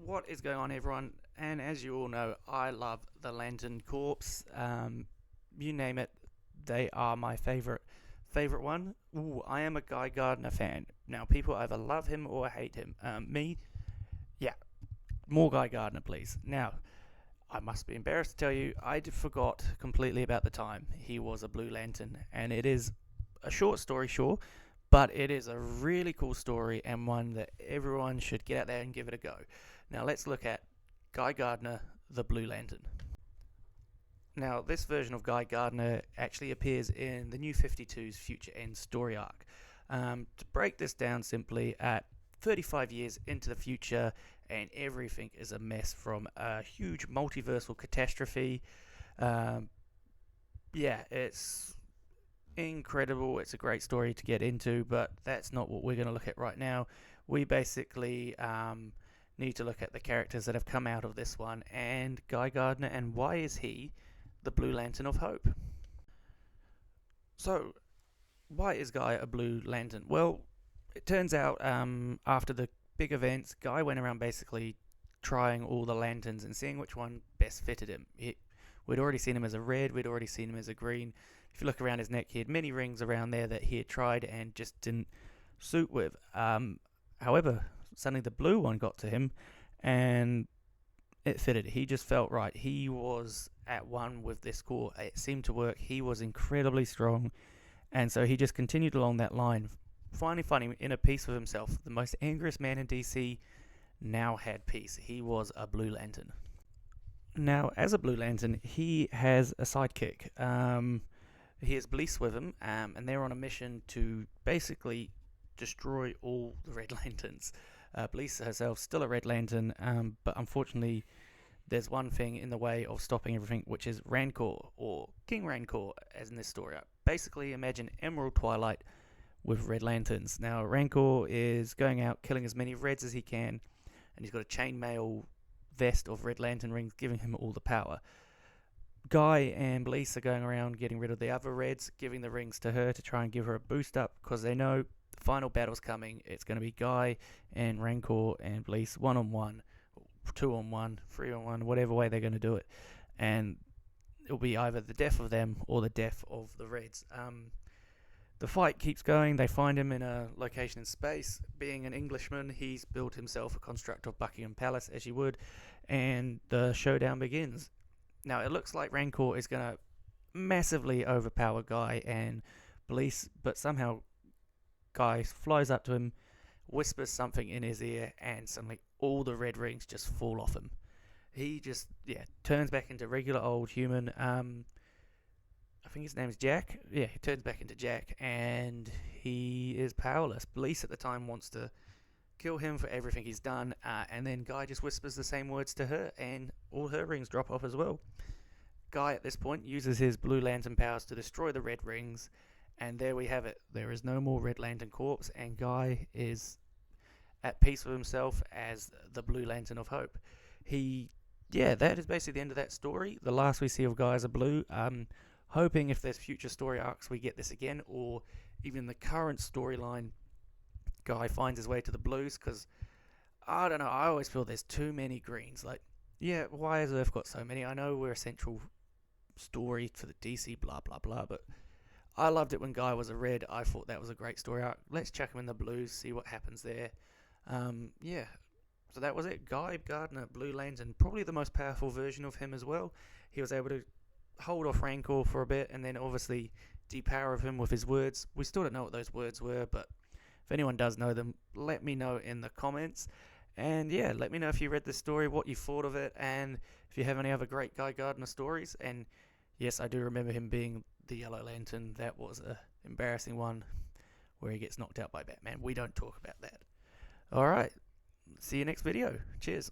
What is going on, everyone? And as you all know, I love the Lantern Corps. You name it, they are my favorite one. Ooh, I am a Guy Gardner fan. Now, people either love him or hate him. Me, yeah, more Guy Gardner, please. Now, I must be embarrassed to tell you, I forgot completely about the time he was a Blue Lantern, and it is a short story, sure, but it is a really cool story and one that everyone should get out there and give it a go. Now let's look at Guy Gardner, the Blue Lantern. Now, this version of Guy Gardner actually appears in the New 52's Future End story arc. To break this down simply, at 35 years into the future, and everything is a mess from a huge multiversal catastrophe. Yeah, it's incredible. It's a great story to get into, but that's not what we're going to look at right now. We basically need to look at the characters that have come out of this one and Guy Gardner, and why is he the Blue Lantern of Hope. So, why is Guy a Blue Lantern? Well, it turns out after the big events, Guy went around basically trying all the lanterns and seeing which one best fitted him. We'd already seen him as a red, we'd already seen him as a green. If you look around his neck, he had many rings around there that he had tried and just didn't suit with. However, suddenly the blue one got to him and it fitted. He just felt right. He was at one with this core. It seemed to work. He was incredibly strong, and so he just continued along that line, finally finding inner peace with himself. The most angriest man in DC now had peace. He was a Blue Lantern. Now, as a Blue Lantern, he has a sidekick. He has Blease with him, and they're on a mission to basically destroy all the Red Lanterns. Blease herself still a Red Lantern, but unfortunately there's one thing in the way of stopping everything, which is Rancor, or King Rancor, as in this story. Basically, imagine Emerald Twilight with Red Lanterns. Now, Rancor is going out killing as many Reds as he can, and he's got a chainmail vest of Red Lantern rings giving him all the power. Guy and Blease are going around getting rid of the other Reds, giving the rings to her to try and give her a boost up, because they know the final battle's coming. It's going to be Guy and Rancor and Blease 1-on-1, 2-on-1, 3-on-1, whatever way they're going to do it. And it'll be either the death of them or the death of the Reds. The fight keeps going. They find him in a location in space. Being an Englishman, he's built himself a construct of Buckingham Palace, as you would, and the showdown begins. Now, it looks like Rancor is going to massively overpower Guy and Blease, but somehow Guy flies up to him, whispers something in his ear, and suddenly all the red rings just fall off him. He just, turns back into regular old human. I think his name's Jack. Yeah, he turns back into Jack, and he is powerless. Blease at the time wants to kill him for everything he's done, and then Guy just whispers the same words to her, and all her rings drop off as well. Guy at this point uses his Blue Lantern powers to destroy the red rings, and there we have it. There is no more Red Lantern Corps, and Guy is at peace with himself as the Blue Lantern of Hope. That is basically the end of that story. The last we see of Guy as a Blue. Hoping if there's future story arcs we get this again, or even the current storyline, Guy finds his way to the Blues, because I don't know, I always feel there's too many greens. Like, why has Earth got so many? I know we're a central story for the DC, blah blah blah, but I loved it when Guy was a red. I thought that was a great story arc. Let's chuck him in the Blues, see what happens there. So that was it. Guy Gardner, Blue Lantern, probably the most powerful version of him as well. He was able to hold off Rancor for a bit, and then obviously depower him with his words. We still don't know what those words were, but if anyone does know them, let me know in the comments. And let me know if you read this story, what you thought of it, and if you have any other great Guy Gardner stories. And yes, I do remember him being the Yellow Lantern. That was a embarrassing one where he gets knocked out by Batman. We don't talk about that. Alright, see you next video. Cheers.